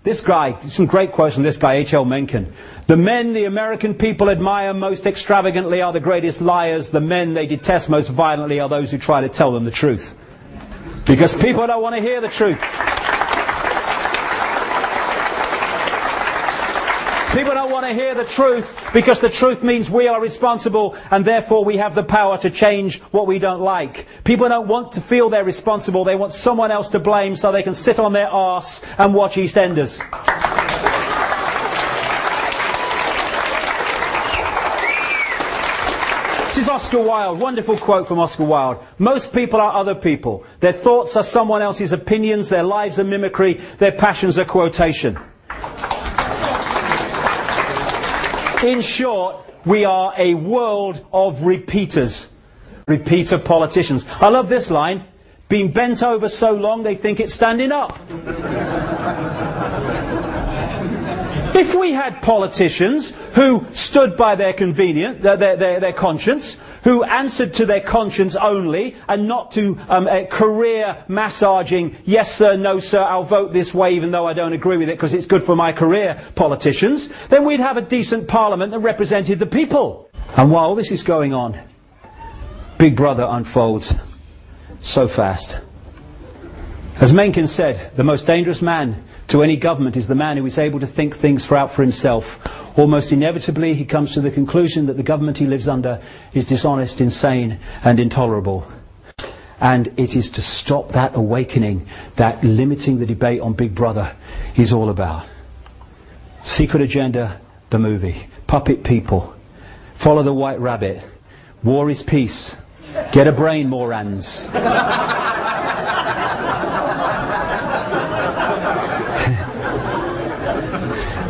This guy, some great quotes from this guy, H.L. Mencken. The men the American people admire most extravagantly are the greatest liars. The men they detest most violently are those who try to tell them the truth. Because people don't want to hear the truth. People don't want to hear the truth because the truth means we are responsible and therefore we have the power to change what we don't like. People don't want to feel they're responsible. They want someone else to blame so they can sit on their arse and watch EastEnders. This is Oscar Wilde. Wonderful quote from Oscar Wilde. Most people are other people. Their thoughts are someone else's opinions. Their lives are mimicry. Their passions are quotation. In short, we are a world of repeaters. Repeater politicians. I love this line. Been bent over so long they think it's standing up. If we had politicians who stood by their their conscience, who answered to their conscience only, and not to career massaging, yes sir, no sir, I'll vote this way even though I don't agree with it because it's good for my career politicians, then we'd have a decent parliament that represented the people. And while this is going on, Big Brother unfolds so fast. As Mencken said, the most dangerous man to any government is the man who is able to think things out for himself. Almost inevitably he comes to the conclusion that the government he lives under is dishonest, insane and intolerable. And it is to stop that awakening that limiting the debate on Big Brother is all about. Secret Agenda, the movie. Puppet people. Follow the White Rabbit. War is peace. Get a brain, Morans.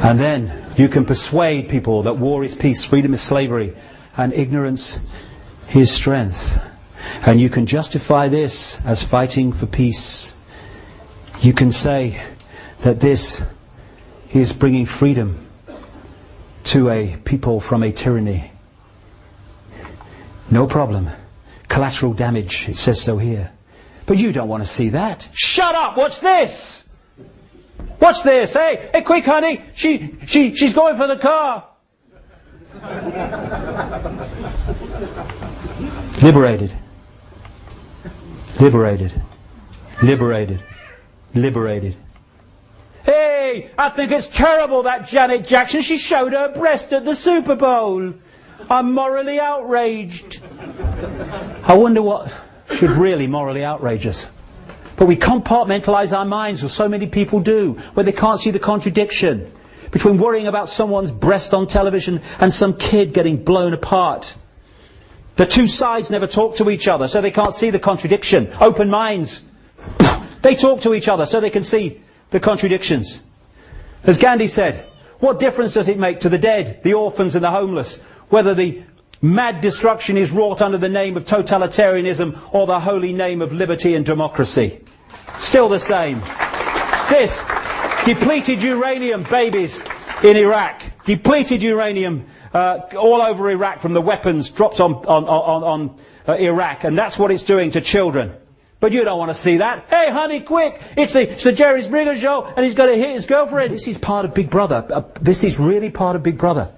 And then you can persuade people that war is peace, freedom is slavery, and ignorance is strength. And you can justify this as fighting for peace. You can say that this is bringing freedom to a people from a tyranny. No problem. Collateral damage, it says so here. But you don't want to see that. Shut up! Watch this! Watch this! Hey, quick honey! She's going for the car! Liberated. Liberated. Liberated. Liberated. Hey, I think it's terrible that Janet Jackson, she showed her breast at the Super Bowl. I'm morally outraged. I wonder what should really morally outrage us. But we compartmentalise our minds, as so many people do, where they can't see the contradiction between worrying about someone's breast on television and some kid getting blown apart. The two sides never talk to each other, so they can't see the contradiction. Open minds. They talk to each other so they can see the contradictions. As Gandhi said, what difference does it make to the dead, the orphans and the homeless, whether the mad destruction is wrought under the name of totalitarianism or the holy name of liberty and democracy? Still the same. This, depleted uranium babies in Iraq. Depleted uranium all over Iraq from the weapons dropped on Iraq. And that's what it's doing to children. But you don't want to see that. Hey honey, quick! It's the Jerry Springer show and he's going to hit his girlfriend. This is part of Big Brother. This is really part of Big Brother.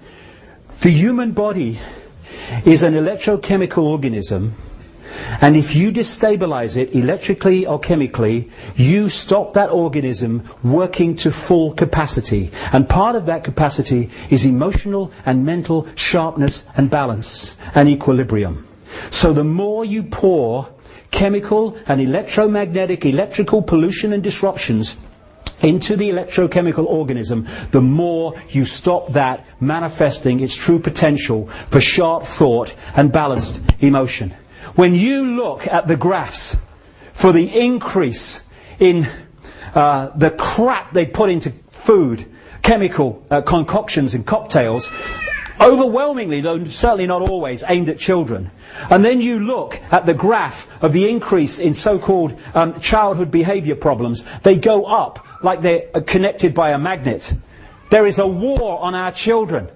The human body is an electrochemical organism, and if you destabilize it electrically or chemically, you stop that organism working to full capacity. And part of that capacity is emotional and mental sharpness and balance and equilibrium. So the more you pour chemical and electromagnetic, electrical pollution and disruptions into the electrochemical organism, the more you stop that manifesting its true potential for sharp thought and balanced emotion. When you look at the graphs for the increase in the crap they put into food, chemical concoctions and cocktails, overwhelmingly, though certainly not always, aimed at children. And then you look at the graph of the increase in so-called childhood behaviour problems. They go up like they're connected by a magnet. There is a war on our children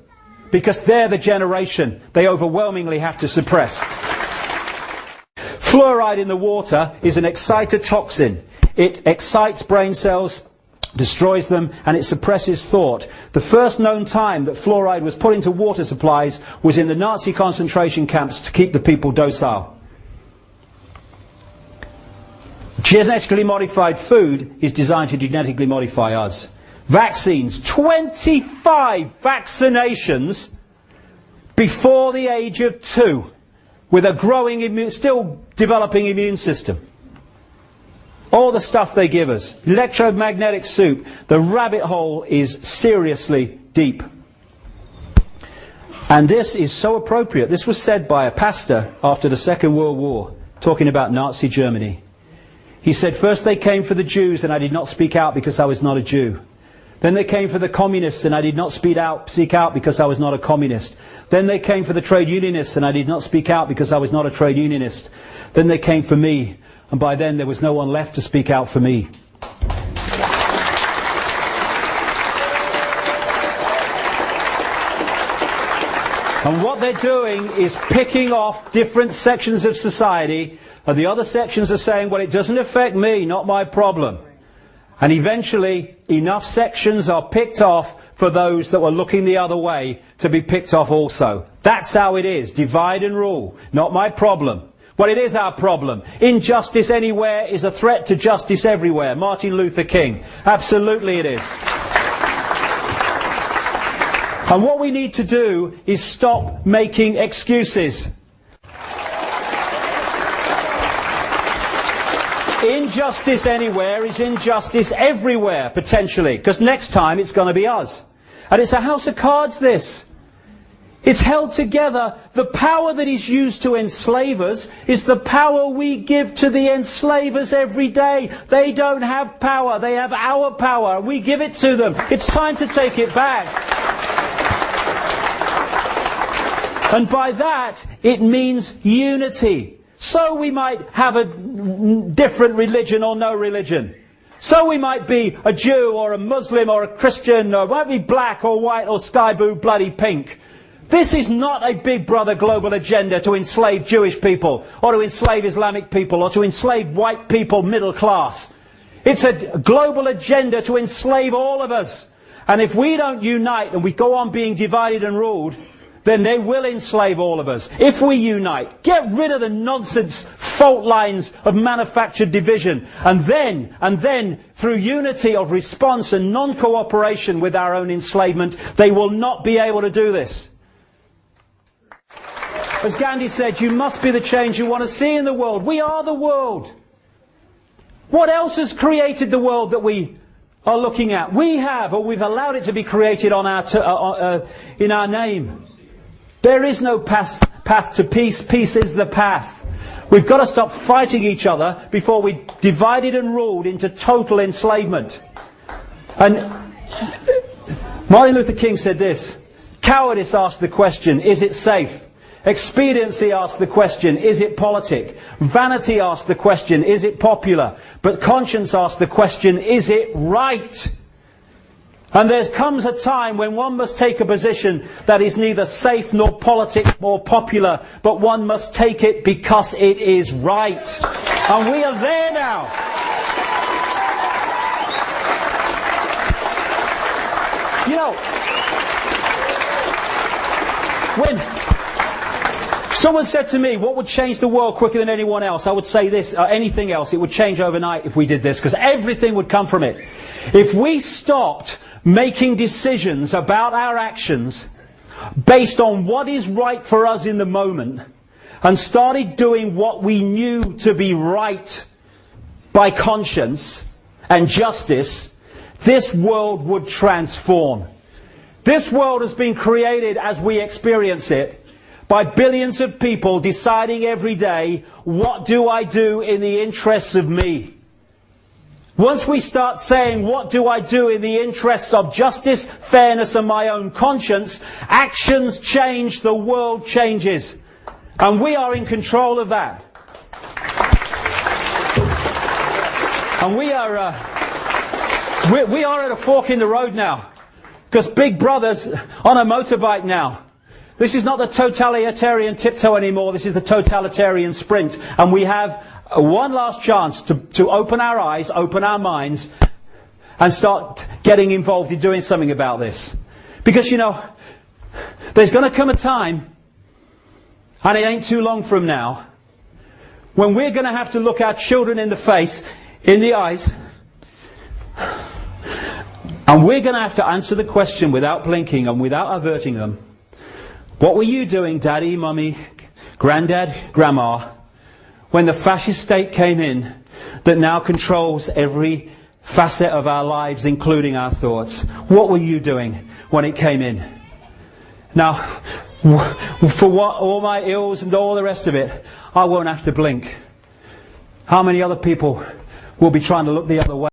because they're the generation they overwhelmingly have to suppress. Fluoride in the water is an excitotoxin. It excites brain cells destroys them, and it suppresses thought. The first known time that fluoride was put into water supplies was in the Nazi concentration camps to keep the people docile. Genetically modified food is designed to genetically modify us. Vaccines, 25 vaccinations before the age of 2, with a growing, still developing immune system. All the stuff they give us. Electromagnetic soup. The rabbit hole is seriously deep. And this is so appropriate. This was said by a pastor after the Second World War, talking about Nazi Germany. He said, first they came for the Jews and I did not speak out because I was not a Jew. Then they came for the communists and I did not speak out because I was not a communist. Then they came for the trade unionists and I did not speak out because I was not a trade unionist. Then they came for me, and by then there was no one left to speak out for me. And what they're doing is picking off different sections of society, and the other sections are saying, well, it doesn't affect me, not my problem. And eventually, enough sections are picked off for those that were looking the other way to be picked off also. That's how it is. Divide and rule. Not my problem. Well, it is our problem. Injustice anywhere is a threat to justice everywhere. Martin Luther King. Absolutely it is. And what we need to do is stop making excuses. Injustice anywhere is injustice everywhere, potentially, because next time it's going to be us. And it's a house of cards, this. It's held together. The power that is used to enslave us is the power we give to the enslavers every day. They don't have power. They have our power. We give it to them. It's time to take it back. And by that, it means unity. So we might have a different religion or no religion. So we might be a Jew or a Muslim or a Christian, or might be black or white or sky blue bloody pink. This is not a big brother global agenda to enslave Jewish people or to enslave Islamic people or to enslave white people middle class. It's a global agenda to enslave all of us. And if we don't unite and we go on being divided and ruled, then they will enslave all of us. If we unite, get rid of the nonsense fault lines of manufactured division, and then through unity of response and non-cooperation with our own enslavement, they will not be able to do this. As Gandhi said, you must be the change you want to see in the world. We are the world. What else has created the world that we are looking at? We have, or we've allowed it to be created on our in our name. There is no path to peace. Peace is the path. We've got to stop fighting each other before we divided and ruled into total enslavement. And Martin Luther King said this: cowardice asked the question, is it safe? Expediency asked the question, is it politic? Vanity asked the question, is it popular? But conscience asked the question, is it right? And there comes a time when one must take a position that is neither safe nor politic nor popular, but one must take it because it is right. And we are there now. You know, when someone said to me, what would change the world quicker than anyone else? I would say this, anything else, it would change overnight if we did this, because everything would come from it. If we stopped making decisions about our actions based on what is right for us in the moment, and started doing what we knew to be right by conscience and justice, this world would transform. This world has been created as we experience it by billions of people deciding every day, what do I do in the interests of me? Once we start saying, what do I do in the interests of justice, fairness and my own conscience, actions change, the world changes. And we are in control of that. And we are at a fork in the road now. Because Big Brother's on a motorbike now. This is not the totalitarian tiptoe anymore, this is the totalitarian sprint. And we have one last chance to open our eyes, open our minds, and start getting involved in doing something about this. Because, you know, there's going to come a time, and it ain't too long from now, when we're going to have to look our children in the face, in the eyes, and we're going to have to answer the question without blinking and without averting them. What were you doing, Daddy, Mummy, Granddad, Grandma, when the fascist state came in that now controls every facet of our lives, including our thoughts? What were you doing when it came in? Now, for what, all my ills and all the rest of it, I won't have to blink. How many other people will be trying to look the other way?